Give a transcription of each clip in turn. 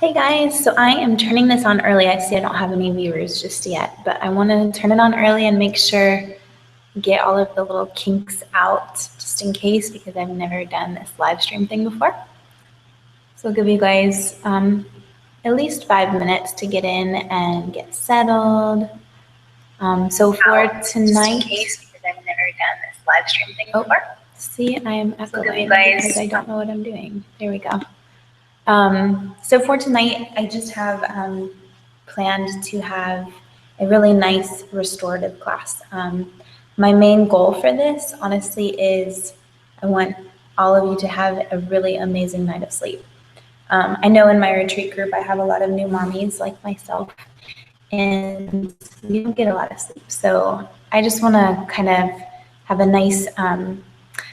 Hey guys, so I am turning this on early. I see I don't have any viewers just yet, but I want to turn it on early and make sure get all of the little kinks out just in case, because I've never done this live stream thing before. So I'll give you guys at least 5 minutes to get in and get settled. So for tonight, because I've never done this live stream thing before. See, I am echoing because I don't know what I'm doing. There we go. So for tonight, I just have planned to have a really nice restorative class. My main goal for this, honestly, is I want all of you to have a really amazing night of sleep. I know in my retreat group, I have a lot of new mommies like myself, and we don't get a lot of sleep. So I just want to kind of have a nice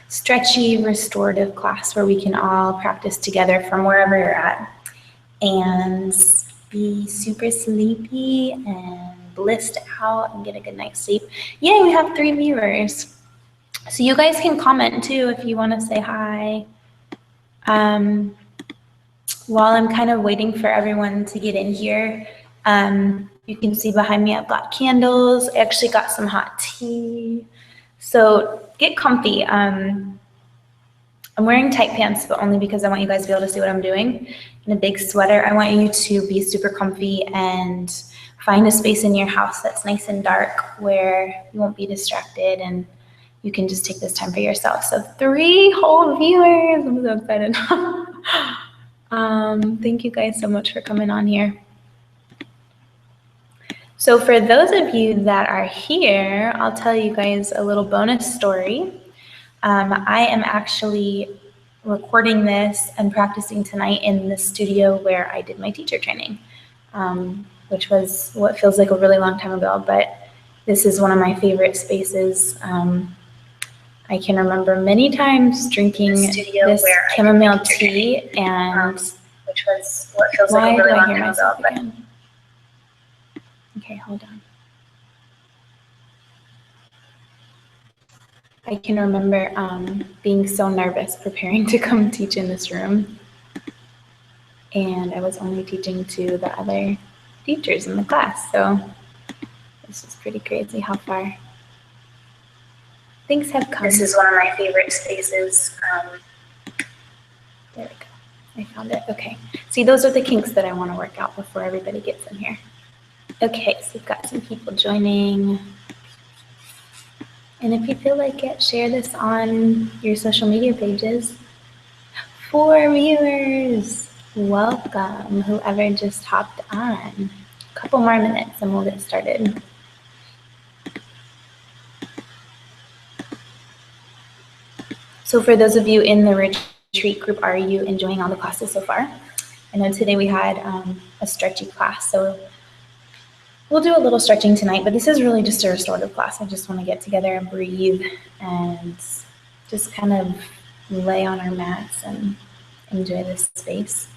stretchy restorative class where we can all practice together from wherever you're at and be super sleepy and blissed out and get a good night's sleep. Yay, we have 3 viewers. So you guys can comment too if you want to say hi. While I'm kind of waiting for everyone to get in here, you can see behind me I've got candles. I actually got some hot tea. So get comfy. I'm wearing tight pants, but only because I want you guys to be able to see what I'm doing. In a big sweater, I want you to be super comfy and find a space in your house that's nice and dark where you won't be distracted and you can just take this time for yourself. So 3 whole viewers, I'm so excited. Thank you guys so much for coming on here. So for those of you that are here, I'll tell you guys a little bonus story. I am actually recording this and practicing tonight in the studio where I did my teacher training, which was what feels like a really long time ago, but this is one of my favorite spaces. I can remember many times drinking this chamomile tea, and which was what feels like a really long time ago. Again? Okay, hold on. I can remember being so nervous preparing to come teach in this room, and I was only teaching to the other teachers in the class, so this is pretty crazy how far things have come. This is one of my favorite spaces. There we go. I found it. Okay. See, those are the kinks that I want to work out before everybody gets in here. Okay, so we've got some people joining. And if you feel like it, share this on your social media pages. 4 viewers. Welcome, whoever just hopped on. A couple more minutes and we'll get started. So for those of you in the retreat group, are you enjoying all the classes so far? I know today we had a stretchy class, so we'll do a little stretching tonight, but this is really just a restorative class. I just want to get together and breathe and just kind of lay on our mats and enjoy this space.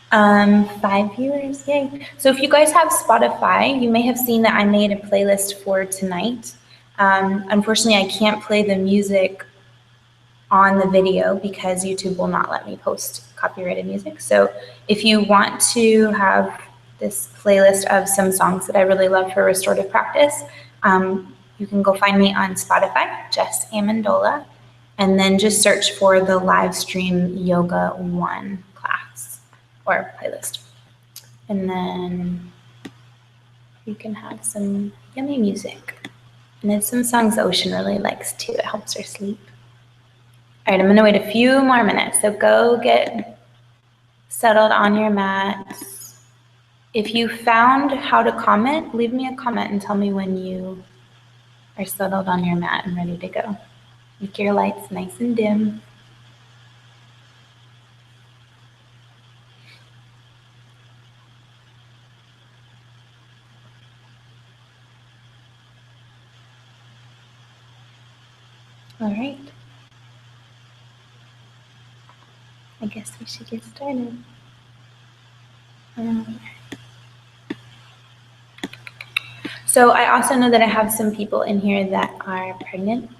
5 viewers, yay. So if you guys have Spotify, you may have seen that I made a playlist for tonight. Unfortunately, I can't play the music on the video because YouTube will not let me post copyrighted music. So if you want to have this playlist of some songs that I really love for restorative practice, you can go find me on Spotify, Jess Amendola, and then just search for the live stream Yoga 1 class or playlist. And then you can have some yummy music. And it's some songs that Ocean really likes too. It helps her sleep. All right, I'm gonna wait a few more minutes. So go get settled on your mat. If you found how to comment, leave me a comment and tell me when you are settled on your mat and ready to go. Make your lights nice and dim. All right. I guess we should get started. So I also know that I have some people in here that are pregnant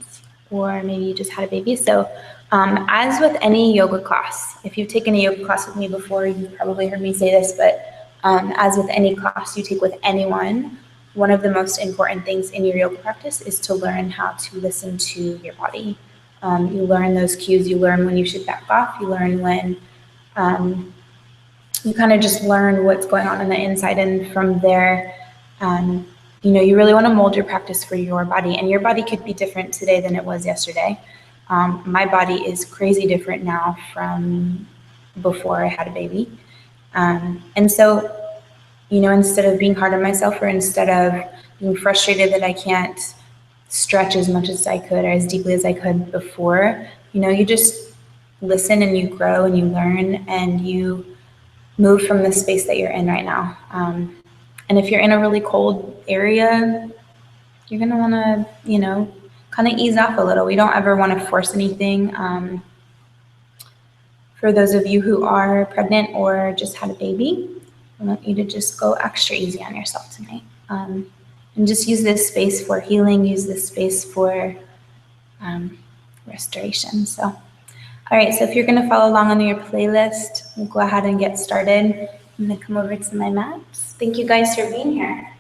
or maybe you just had a baby. So As with any yoga class, if you've taken a yoga class with me before, you've probably heard me say this, but as with any class you take with anyone, one of the most important things in your yoga practice is to learn how to listen to your body. You learn those cues, you learn when you should back off, you learn when you kind of just learn what's going on the inside, and from there, you really want to mold your practice for your body, and your body could be different today than it was yesterday. My body is crazy different now from before I had a baby. And so, instead of being hard on myself, or instead of being frustrated that I can't stretch as much as I could or as deeply as I could before, you just listen and you grow and you learn and you move from the space that you're in right now. And if you're in a really cold area, you're going to want to, kind of ease off a little. We don't ever want to force anything. For those of you who are pregnant or just had a baby, I want you to just go extra easy on yourself tonight. And just use this space for healing, use this space for restoration. So, all right, so if you're going to follow along on your playlist, we'll go ahead and get started. I'm going to come over to my mats. Thank you guys for being here.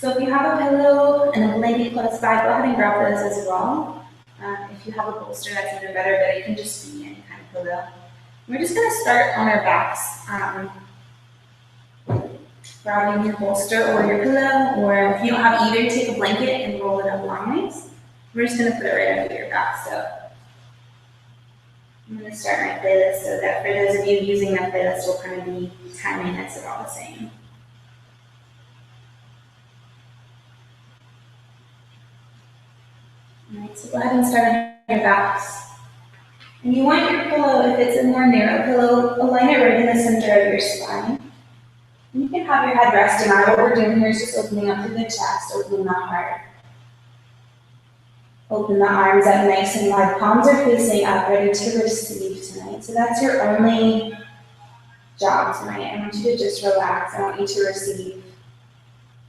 So if you have a pillow and a blanket close by, go ahead and grab those as well. If you have a bolster, that's even better, but it can just be any kind of pillow. We're just going to start on our backs. Grabbing your bolster or your pillow, or if you don't have either, take a blanket and roll it up longways. We're just going to put it right under your back. So I'm going to start my playlist so that for those of you using that playlist, will kind of be timing us about the same. All right, so go ahead and start on your backs. And you want your pillow, if it's a more narrow pillow, align it right in the center of your spine. And you can have your head resting on. What we're doing here is just opening up through the chest, opening the heart. Open the arms up nice and wide. Palms are facing up, ready to receive tonight. So that's your only job tonight. I want you to just relax. I want you to receive.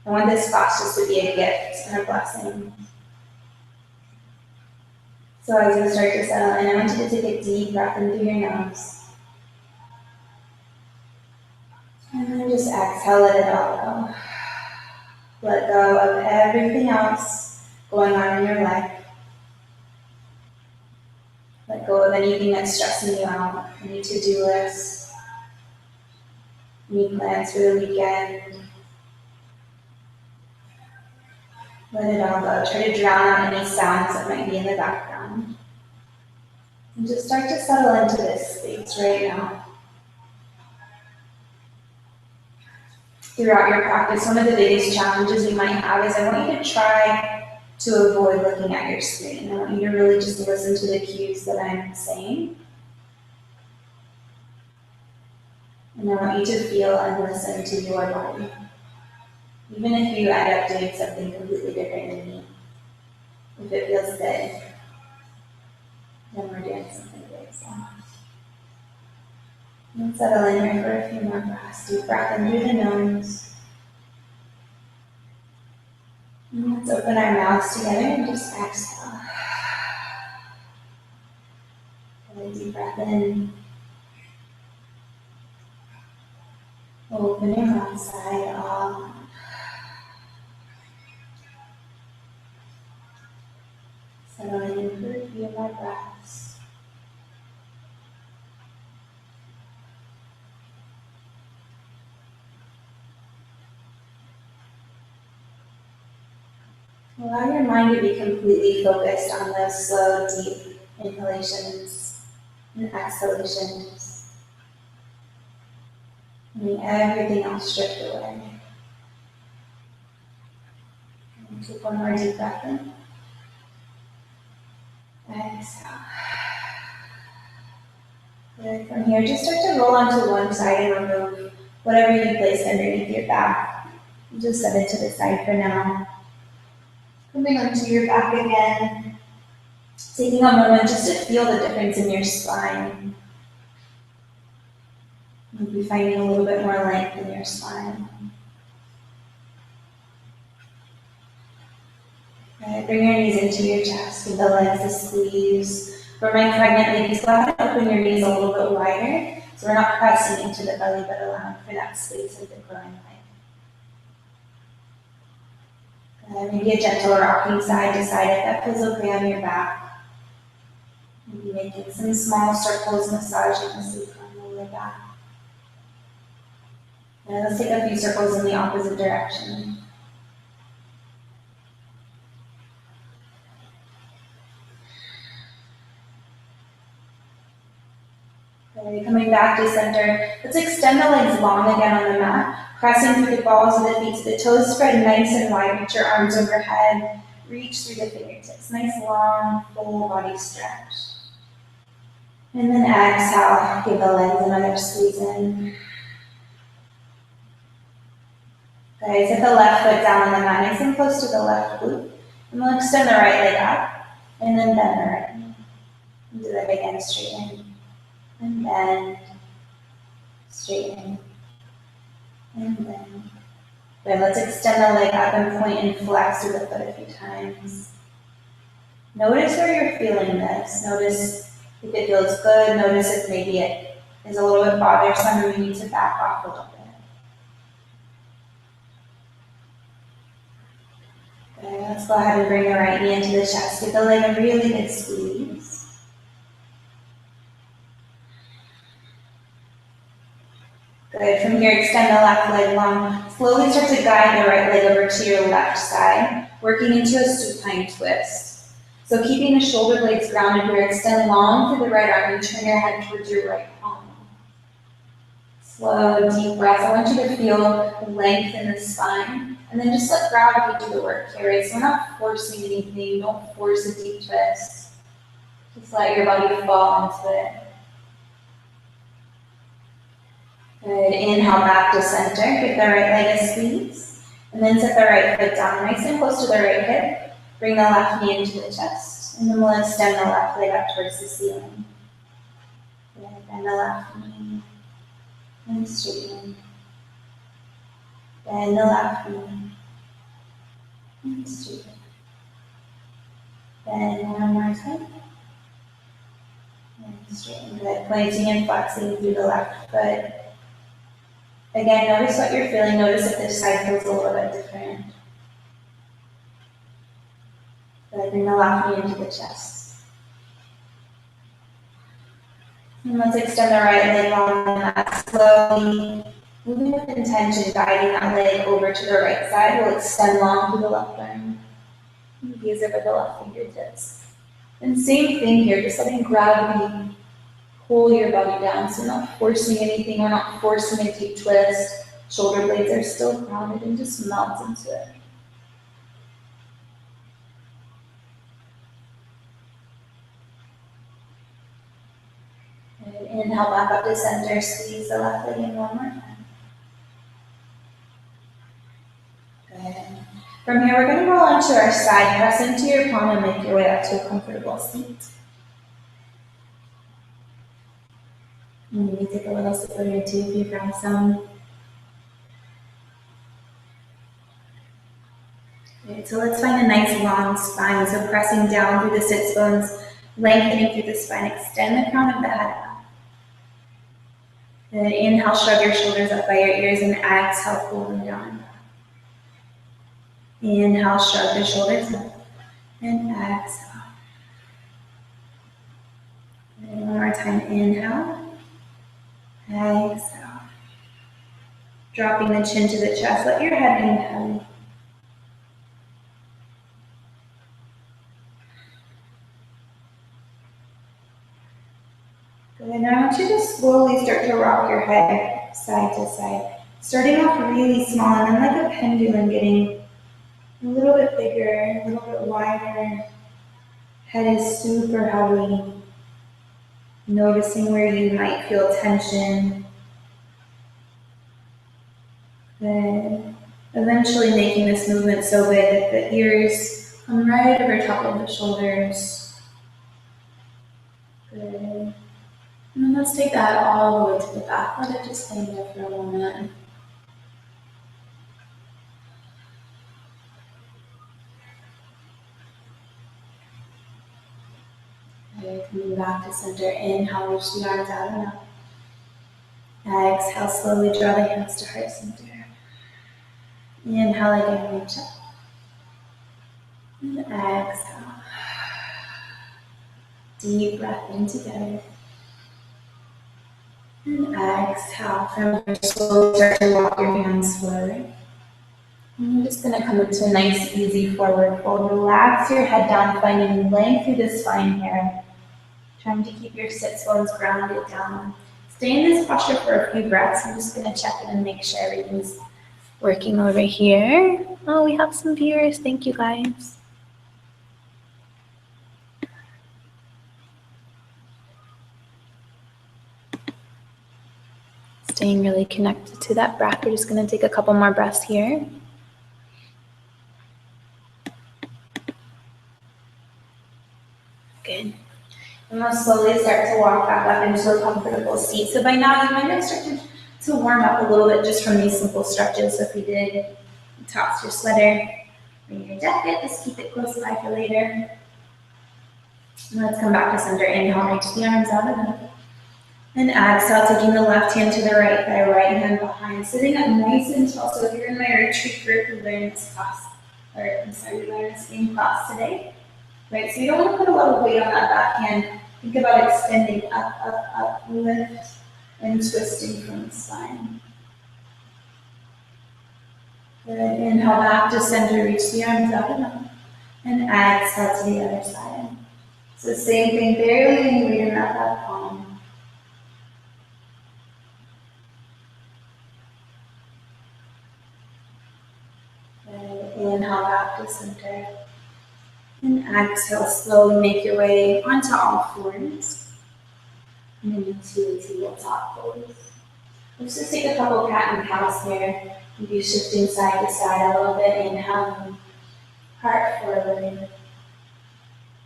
I want this class just to be a gift and a blessing. So as you start to settle in, I want you to take a deep breath in through your nose. And then just exhale, let it all go. Let go of everything else going on in your life. Let go of anything that's stressing you out, any to-do lists, any plans for the weekend. Let it all go. Try to drown out any sounds that might be in the background. And just start to settle into this space right now. Throughout your practice, one of the biggest challenges you might have is I want you to try to avoid looking at your screen. I want you to really just listen to the cues that I'm saying. And I want you to feel and listen to your body. Even if you end up doing something completely different than me. If it feels good, then we're doing something good. So. And settle in here for a few more breaths. Deep breath in through the nose. And let's open our mouths together and just exhale. Take a deep breath in. Open your mouth side off. Settle in for a few more breaths. Allow your mind to be completely focused on those slow, deep inhalations and exhalations. Letting everything else drift away. And take one more deep breath in. Exhale. Good. From here, just start to roll onto one side and remove whatever you place underneath your back. Just set it to the side for now. Coming onto your back again. Taking a moment just to feel the difference in your spine. Maybe finding a little bit more length in your spine. Bring your knees into your chest, give the legs a squeeze. For my pregnant ladies, go ahead and open your knees a little bit wider, so we're not pressing into the belly, but allowing for that space of the groin line. Maybe a gentle rocking side to side if that feels okay on your back. Maybe making some small circles, massaging the sacrum on the way back. And let's take a few circles in the opposite direction. Okay, coming back to center. Let's extend the legs long again on the mat, pressing through the balls of the feet so the toes spread nice and wide. Reach your arms overhead. Reach through the fingertips. Nice long, full body stretch. And then exhale. Give the legs another squeeze in. Okay, set the left foot down on the mat, nice and close to the left glute. And we'll extend the right leg up, and then bend the right knee. And do that again, straighten. And bend. Straighten. And bend. Good, let's extend the leg up and point and flex through the foot a few times. Notice where you're feeling this. Notice if it feels good. Notice if maybe it is a little bit bothersome and you need to back off a little bit. Okay, let's go ahead and bring the right knee into the chest. Give the leg a really good squeeze. Good. From here, extend the left leg long. Slowly start to guide the right leg over to your left side, working into a supine twist. So keeping the shoulder blades grounded here, extend long through the right arm and turn your head towards your right palm. Slow, deep breaths. I want you to feel length in the spine. And then just let gravity do the work here, right? So we're not forcing anything. Don't force a deep twist. Just let your body fall into it. Good. Inhale back to center. Give the right leg a squeeze. And then set the right foot down nice and close to the right hip. Bring the left knee into the chest. And then we'll extend the left leg up towards the ceiling. Good. Bend the left knee. And straighten. Bend the left knee. And straighten. Bend one more time. And straighten. Good. Pointing and flexing through the left foot. Again, notice what you're feeling. Notice if this side feels a little bit different. Good. Bring the left knee into the chest. And let's extend the right leg on the mat slowly. Moving with intention, guiding that leg over to the right side. We'll extend long through the left arm. Gaze over the left fingertips. And same thing here, just letting gravity pull your body down. So not forcing anything, we're not forcing a deep twist. Shoulder blades are still grounded and just melt into it. And inhale back up to center, squeeze the left leg in one more time. Good. From here, we're going to roll onto our side, press into your palm and make your way up to a comfortable seat. And maybe take a little sip of your tea if you grab some. Okay, so let's find a nice long spine. So pressing down through the sits bones, lengthening through the spine, extend the crown of the head up. Then inhale, shrug your shoulders up by your ears, and exhale, pull them down. Inhale, shrug the shoulders up, and exhale. And one more time, inhale, exhale. Dropping the chin to the chest, let your head hang heavy. Good, now I want you to slowly start to rock your head side to side. Starting off really small, and then like a pendulum, getting a little bit bigger, a little bit wider. Head is super heavy. Noticing where you might feel tension. Then eventually making this movement so big that the ears come right over top of the shoulders. Good. And then let's take that all the way to the back. Let it just hang there for a moment. Good. Coming back to center. Inhale, reach the arms out and up. Exhale, slowly draw the hands to heart center. Inhale again, reach up. And exhale. Deep breath in together. And exhale. From here, slowly start to walk your hands forward. And you're just going to come into a nice, easy forward fold. Relax your head down, finding length through the spine here. Trying to keep your sits bones grounded down. Stay in this posture for a few breaths. I'm just going to check in and make sure everything's working over here. Oh, we have some viewers. Thank you, guys. Staying really connected to that breath. We're just going to take a couple more breaths here. Good. And we'll slowly start to walk back up into a comfortable seat. So by now you might have started to warm up a little bit just from these simple stretches. So if you did, toss your sweater, bring your jacket, just keep it close by for later. And let's come back to center. Inhale, reach the arms out and up. And exhale, taking the left hand to the right thigh, right hand behind, sitting up nice and tall. So if you're in my retreat group, we learned this class, we learned this same class today. Right, so you don't want to put a lot of weight on that back hand. Think about extending up, up, up, lift, and twisting from the spine. Good. Inhale back to center, reach the arms out and up. And exhale to the other side. So same thing, barely any weight in that back palm. Good. Inhale back to center. And exhale, slowly make your way onto all fours. And then into a tabletop pose. Let's just take a couple cat and cows here. Maybe shifting side to side a little bit. Inhale, heart forward.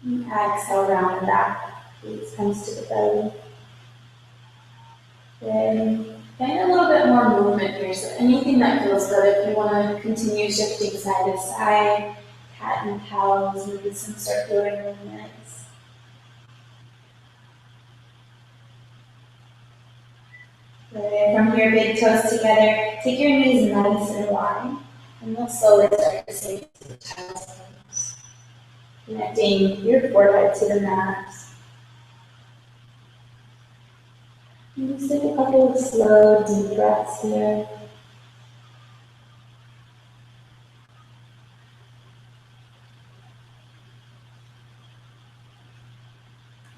And exhale, round and back. Gaze comes to the belly. Good. Find a little bit more movement here. So anything that feels good. If you want to continue shifting side to side, cat and cows, maybe some circular movements. Good. From here, big toes together. Take your knees nice and wide. And we'll slowly start to sink to the child's pose. Connecting your forehead to the mat. And just take a couple of slow, deep breaths here.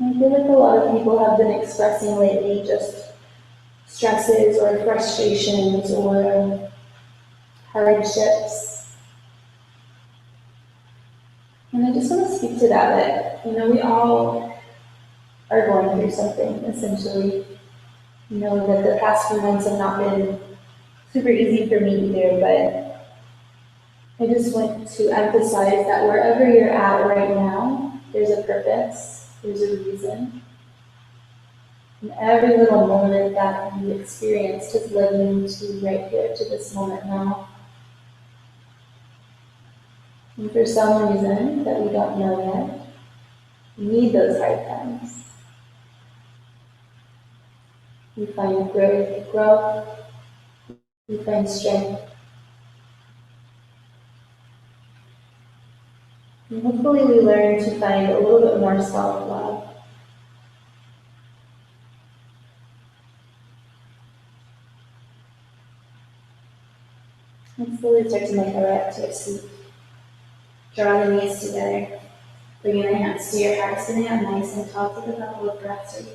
I feel like a lot of people have been expressing lately just stresses or frustrations or hardships. And I just want to speak to that, we all are going through something, essentially. That the past few months have not been super easy for me either, but I just want to emphasize that wherever you're at right now, there's a purpose, there's a reason. And every little moment that you experienced has led you to right here, to this moment now. And for some reason that we don't know yet, we need those hard times. We find growth, we find strength. And hopefully we learn to find a little bit more self-love. And slowly start to make our way up to your seat. Draw the knees together. Bringing the hands to your heart, sitting up nice and tall. Take a couple of breaths right here.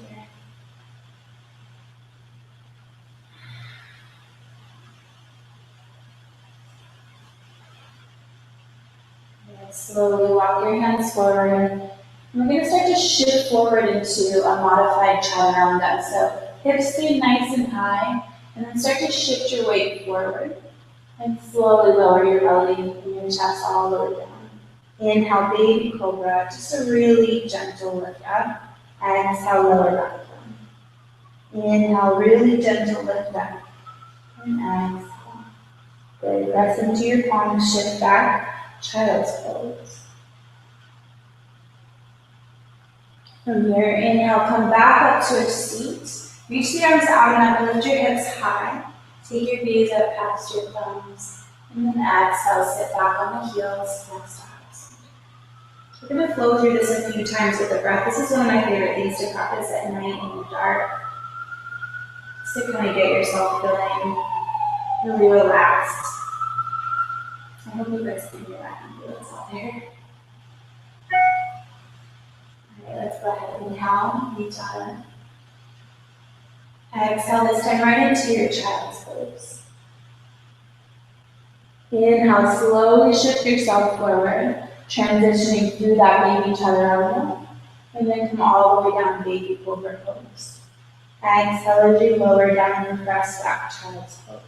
Slowly walk your hands forward. And we're going to start to shift forward into a modified chaturanga. So hips stay nice and high, and then start to shift your weight forward. And slowly lower your belly and your chest all the way down. Inhale, baby cobra, just a really gentle lift up. Exhale, lower back down. Inhale, really gentle lift up. And exhale. Good. Press into your palms, shift back. Child's pose. From here, inhale, come back up to a seat. Reach the arms out and up, lift your hips high. Take your gaze up past your thumbs. And then exhale, sit back on the heels, next eyes. We're going to flow through this a few times with the breath. This is one of my favorite things to practice at night in the dark. Just to kind of get yourself feeling really relaxed. I hope you guys can hear that ambulance out there. Alright, let's go ahead and inhale, reach out. Exhale, this time right into your child's pose. Inhale, slowly shift yourself forward, transitioning through that baby chaturanga, and then come all the way down, baby cobra pose. Exhale as you lower down and press back, child's pose.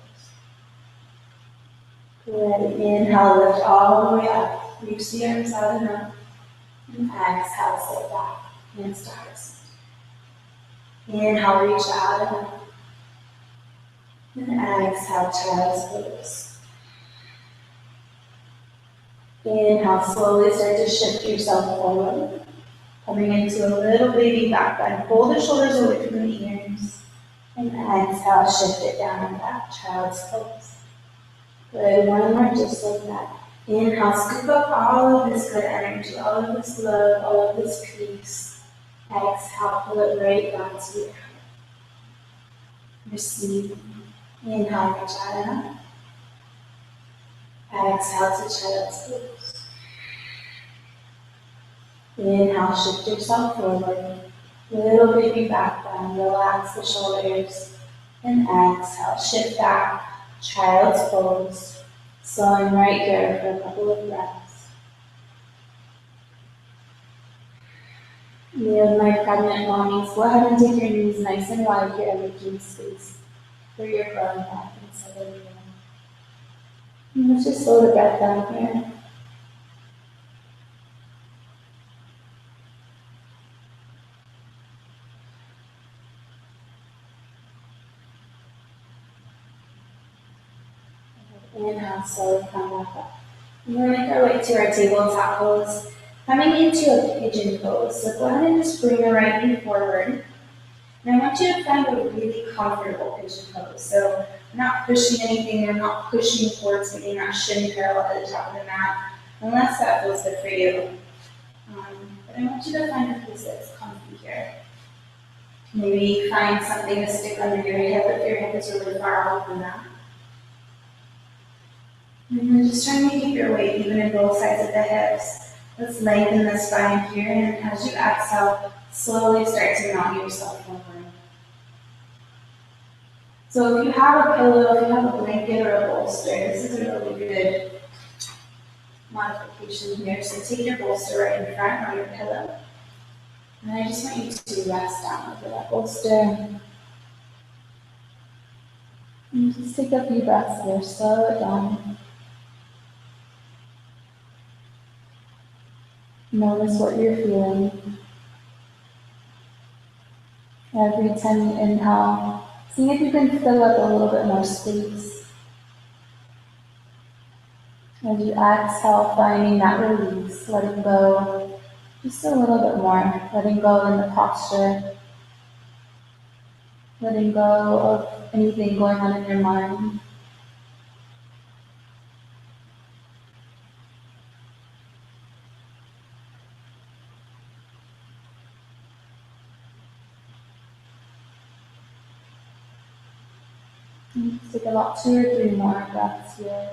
Good. Inhale, lift all the way up, reach the arms out and up, and exhale, sit back, and start. Inhale, reach out and up. And exhale, child's pose. Inhale, slowly start to shift yourself forward. Coming into a little baby back bend. Pull the shoulders away from the ears. And exhale, shift it down and back, child's pose. Good, one more just like that. Inhale, scoop up all of this good energy, all of this love, all of this peace. Exhale, pull it right down to your heart. Receive. Inhale, reach out and up. Exhale to child's pose. Inhale, shift yourself forward. Little baby back bend, relax the shoulders. And exhale, shift back, child's pose. Slowing right here for a couple of breaths. With my pregnant mommies, go ahead and take your knees nice and wide here, making space for your growing back inside of you. And let's just slow the breath down here. Inhale, slowly come back up. We're going to make our way to our tabletop pose. Coming into a pigeon pose. So go ahead and just bring your right knee forward. And I want you to find a really comfortable pigeon pose. So we're not pushing anything, we're not pushing towards something, not shin parallel at the top of the mat, unless that feels good for you. But I want you to find a place that's comfy here. Maybe find something to stick under your hip if your hip is really far off from that. And then just trying to keep your weight even in both sides of the hips. Let's lengthen the spine here, and as you exhale, slowly start to mount yourself forward. So if you have a pillow, if you have a blanket or a bolster, this is a really good modification here. So take your bolster right in front or your pillow. And I just want you to rest down over that bolster. And just take a few breaths here, slow it down. Notice what you're feeling. Every time you inhale, see if you can fill up a little bit more space. As you exhale, finding that release, letting go just a little bit more, letting go in the posture, letting go of anything going on in your mind. Take about 2 or 3 more breaths here.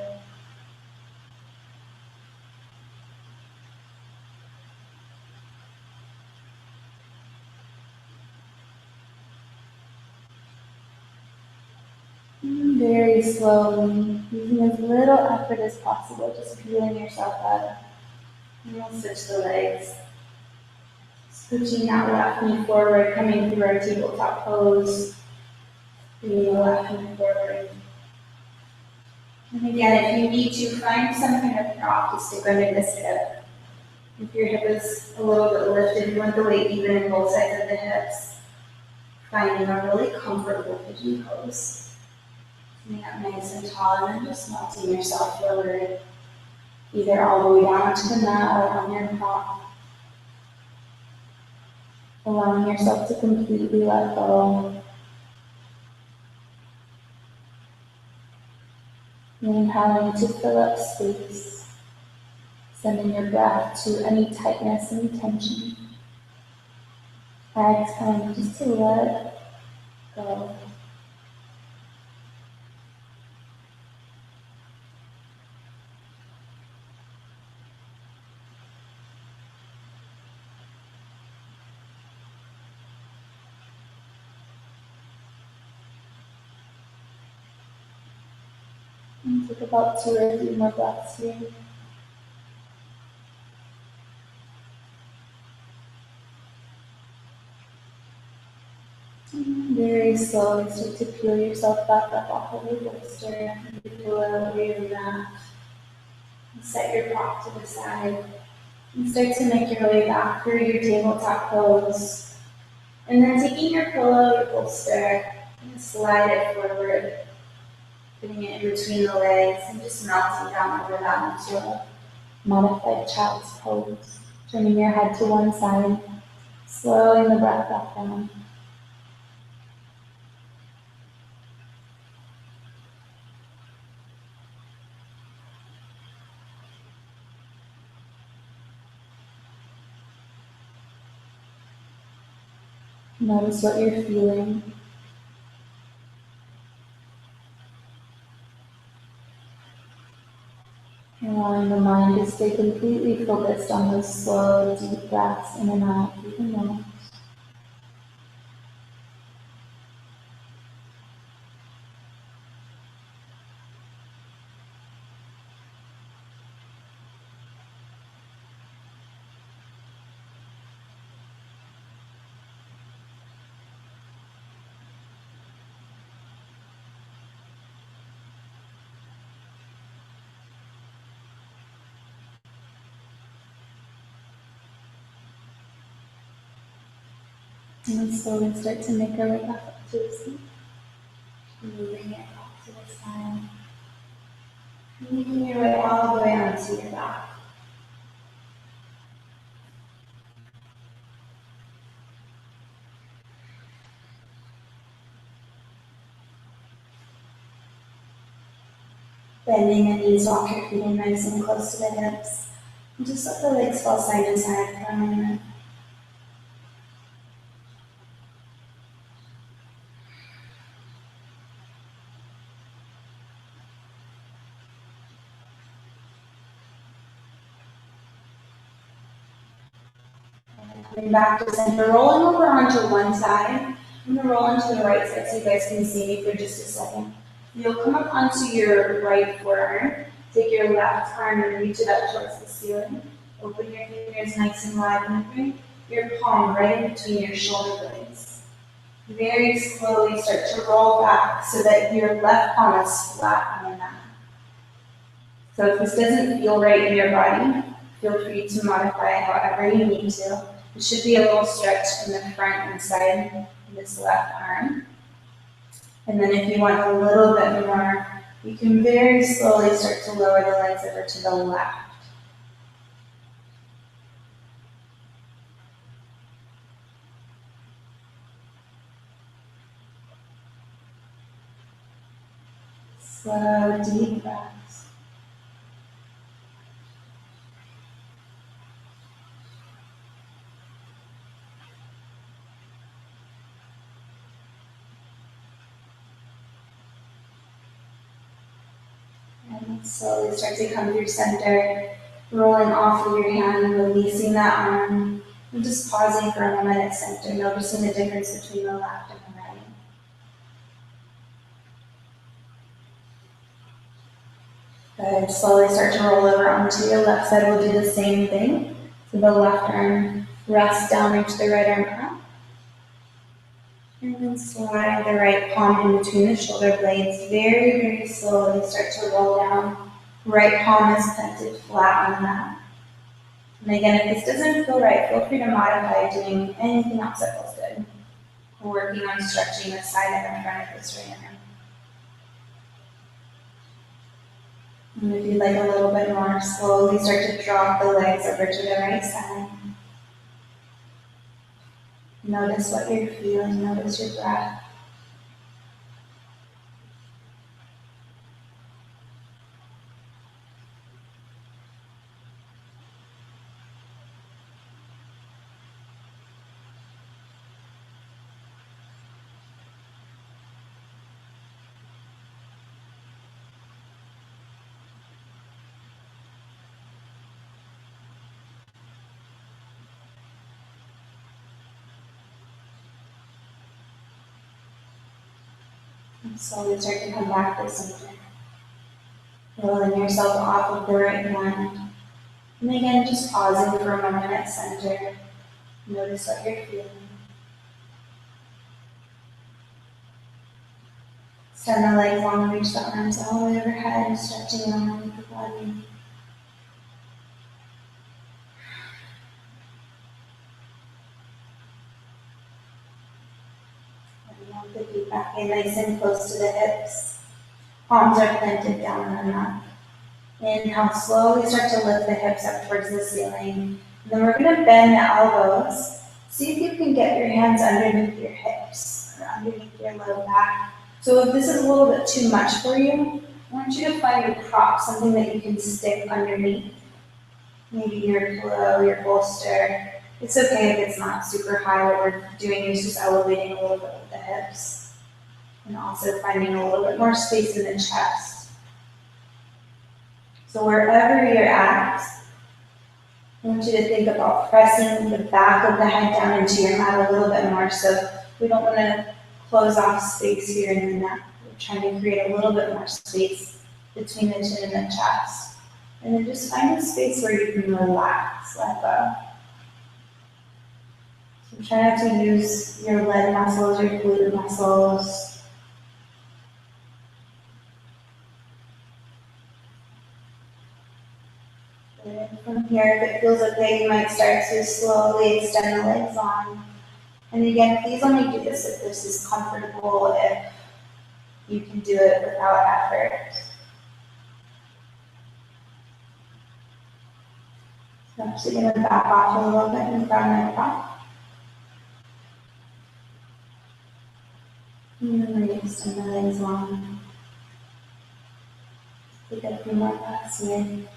And very slowly, using as little effort as possible, just feeling yourself up. And we'll switch the legs. Switching that left knee forward, coming through our tabletop pose. Bringing the left knee forward. And again, if you need to, find some kind of prop to stick under this hip. If your hip is a little bit lifted, you want the weight even in both sides of the hips. Finding a really comfortable pigeon pose. Sitting up nice and tall, and then just melting yourself forward, either all the way down to the mat or on your prop. allowing yourself to completely let go, and empowering to fill up space, sending your breath to any tightness and tension. Exhaling just to let go. And take about 2 or 3 more breaths here. And very slowly start to peel yourself back up off of your bolster, your pillow, or your mat. And set your prop to the side. And start to make your way back through your tabletop pose. And then taking your pillow, your bolster, and slide it forward, putting it in between the legs and just melting down over that into a modified child's pose. Turning your head to one side, slowing the breath back down. Notice what you're feeling. Allowing the mind to stay completely focused on those slow, deep breaths in and out through the nose. And then slowly start to make our way back up to the seat. Moving it off to the side. Making your way all the way onto your back. Bending the knees, walk your feet in nice and close to the hips. And just let the legs fall side to side for a moment. Coming back to center, rolling over onto one side. I'm going to roll into the right side so you guys can see me for just a second. You'll come up onto your right forearm. Take your left arm and reach it up towards the ceiling. Open your fingers nice and wide and bring your palm right in between your shoulder blades. Very slowly start to roll back so that your left palm is flat on the mat. So if this doesn't feel right in your body, feel free to modify it however you need to. It should be a little stretch in the front and side of this left arm. And then if you want a little bit more, you can very slowly start to lower the legs over to the left. Slow, deep breaths. And slowly start to come through center, rolling off of your hand, releasing that arm, and just pausing for a moment at center, noticing the difference between the left and the right. Good. Slowly start to roll over onto your left side. We'll do the same thing. So the left arm rests down, reach the right arm up. And then slide the right palm in between the shoulder blades. Very, very slowly start to roll down. Right palm is planted flat on the mat. And again, if this doesn't feel right, feel free to modify doing anything else that feels good. We're working on stretching the side and the front of this right now. And if you'd like a little bit more, slowly start to drop the legs over to the right side. Notice what you're feeling, notice your breath. And slowly start to come back to center. Rolling yourself off of the right hand. And again, just pausing for a moment at center. Notice what you're feeling. Extend the legs long, reach the arms all the way overhead, stretching along the body. And move the feet back in nice and close to the hips. Palms are planted down on the mat. Inhale, slowly start to lift the hips up towards the ceiling. And then we're going to bend the elbows. See if you can get your hands underneath your hips or underneath your low back. So if this is a little bit too much for you, I want you to find a prop, something that you can stick underneath. Maybe your pillow, your bolster. It's okay if it's not super high. What we're doing is just elevating a little bit with the hips. And also finding a little bit more space in the chest. So wherever you're at, I want you to think about pressing the back of the head down into your mat a little bit more. So we don't want to close off space here in the neck. We're trying to create a little bit more space between the chin and the chest. And then just find a space where you can relax, let go. So try not to use your leg muscles, your glute muscles. And from here, if it feels okay, you might start to slowly extend the legs on. And again, please only do this if this is comfortable, if you can do it without effort. So I'm actually going to back off a little bit and grab my prop. And then re-extend the legs long. Take a few more breaths here.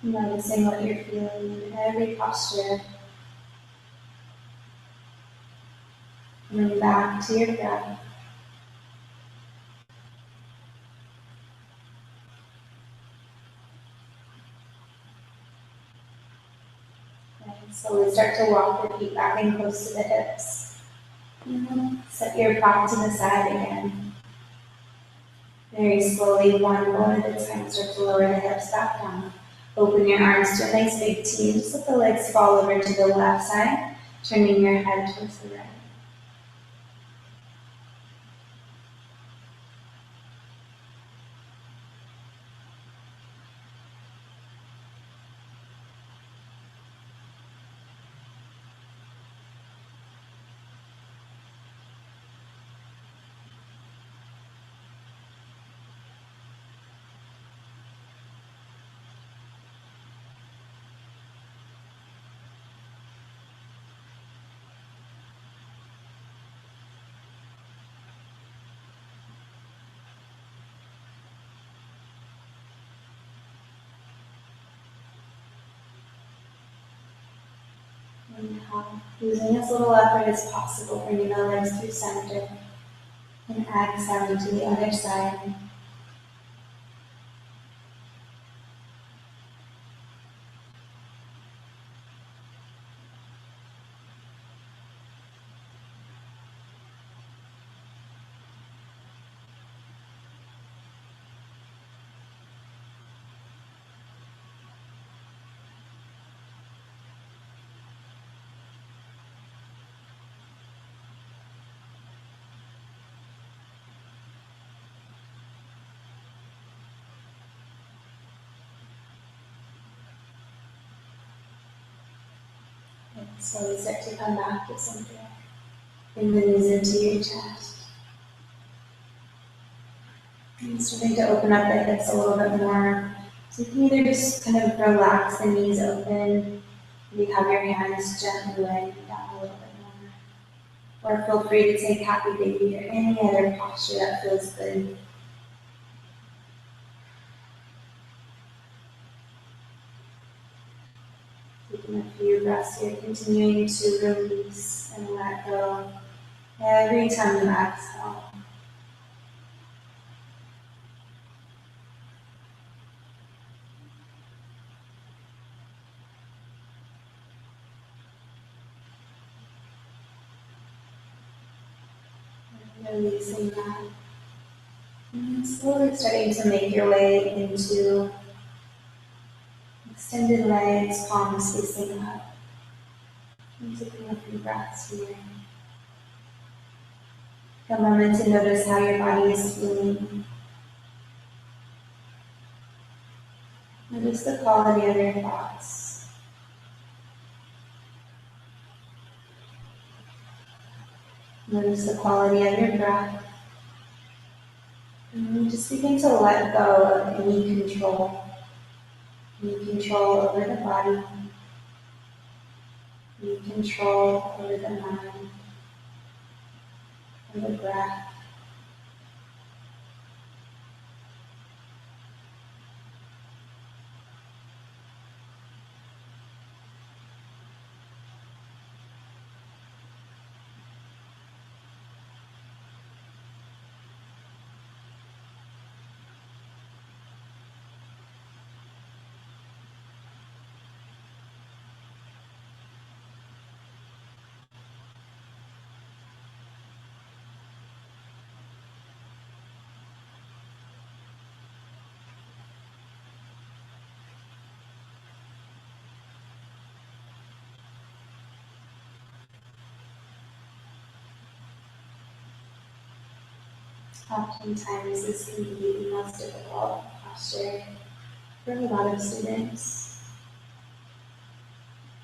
Noticing what you're feeling in every posture. Coming back to your breath. And slowly start to walk your feet back in close to the hips. And set your prop to the side again. Very slowly, one bone at a time, start to lower the hips back down. Open your arms to a nice big T. Just let the legs fall over to the left side, turning your head towards the right. Inhale, using as little effort as possible, bringing the legs through center. And exhale to the other side. And slowly start to come back to center. Bring the knees into your chest. starting to open up the hips a little bit more. So you can either just kind of relax the knees open, maybe have your hands gently laying down a little bit more. Or feel free to take happy baby or any other posture that feels good. Taking a few breaths here, continuing to release and let go every time you exhale. Releasing that. And slowly starting to make your way into extended legs, palms facing up. And taking a few breaths here. Take a moment to notice how your body is feeling. Notice the quality of your thoughts. Notice the quality of your breath. And just begin to let go of any control. Any control over the body. Any control over the mind. And the breath. Oftentimes this can be the most difficult posture for a lot of students.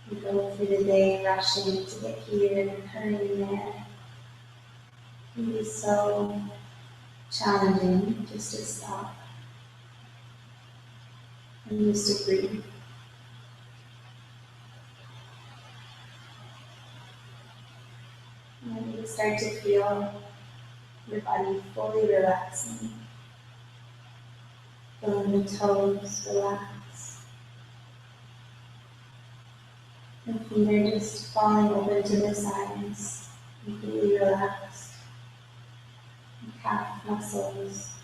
We go through the day rushing to get here and hurrying there. It can be so challenging just to stop and just to breathe. And you start to feel your body fully relaxing. Feeling the toes relax. The feet are just falling over to the sides, completely relaxed. The calf muscles,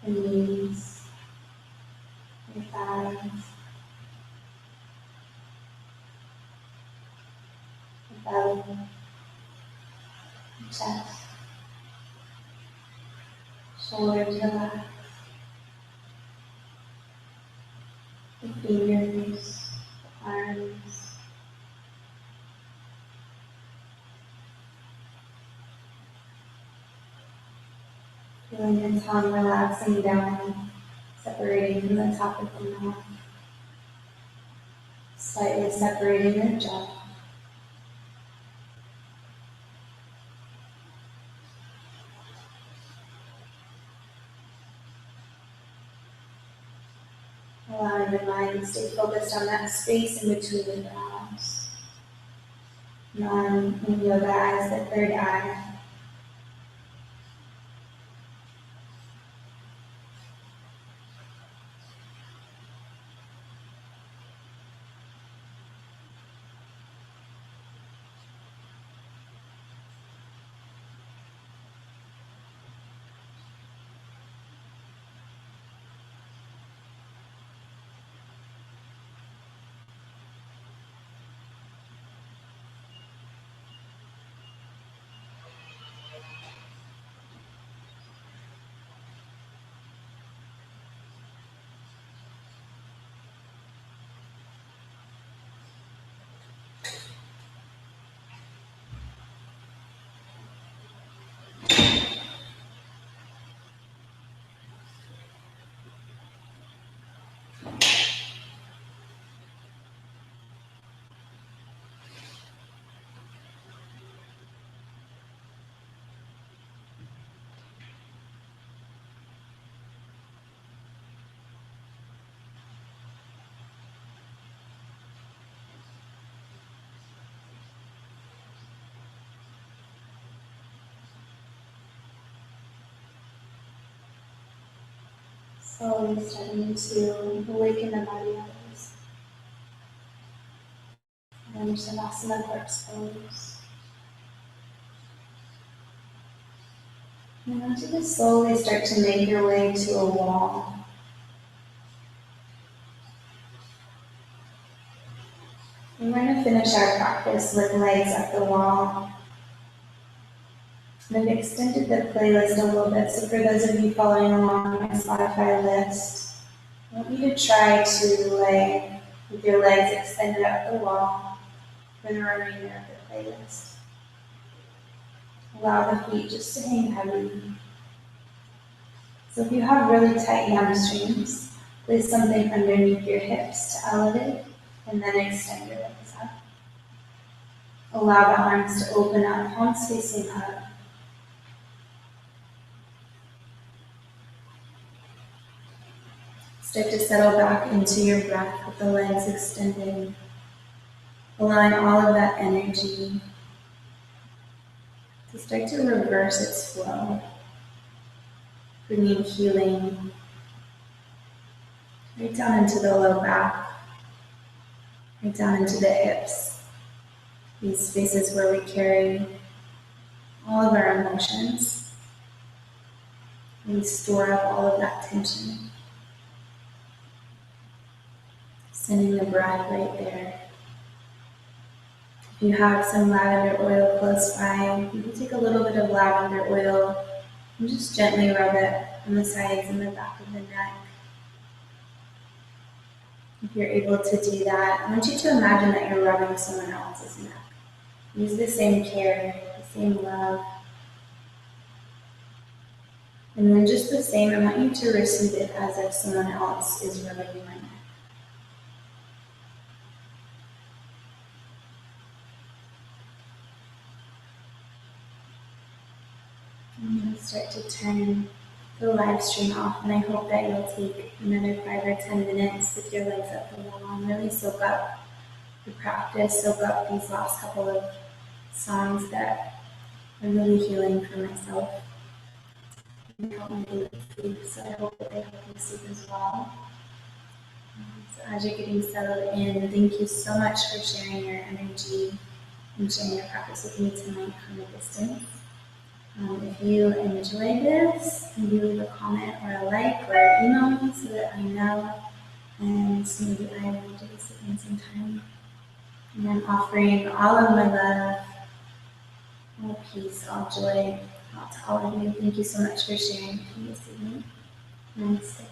the knees, your thighs, the belly, the chest, shoulders relax, the fingers, the arms, feeling the tongue relaxing down, separating from the top of the mouth, slightly separating the jaw. Allowing the mind to stay focused on that space in between the brows. Known in yoga as the third eye. Slowly starting to awaken the body others. And Shavasana corpse pose. And I want you to slowly start to make your way to a wall. And we're going to finish our practice with legs at the wall. And I've extended the playlist a little bit, so for those of you following along on my Spotify list, I want you to try to lay with your legs extended out the wall for the remainder of the playlist. Allow the feet just to hang heavy. So if you have really tight hamstrings, place something underneath your hips to elevate, and then extend your legs up. Allow the arms to open up, palms facing up. Start to settle back into your breath with the legs extended, allowing all of that energy to start to reverse its flow, bringing healing right down into the low back, right down into the hips, these spaces where we carry all of our emotions, and we store up all of that tension. Sending the breath right there. If you have some lavender oil close by, you can take a little bit of lavender oil and just gently rub it on the sides and the back of the neck. If you're able to do that, I want you to imagine that you're rubbing someone else's neck. Use the same care, the same love. And then just the same, I want you to receive it as if someone else is rubbing your neck. I'm going to start to turn the live stream off, and I hope that you'll take another 5 or 10 minutes with your legs up the wall and really soak up the practice, soak up these last couple of songs that are really healing for myself. And help me to sleep, so I hope that they help you sleep as well. So as you're getting settled in, thank you so much for sharing your energy and sharing your practice with me tonight from a distance. If you enjoyed this, maybe leave a comment or a like or email me so that I know, and maybe I will do this again sometime. And I'm offering all of my love, all peace, all joy out to all of you. Thank you so much for sharing with me this evening. Namaste.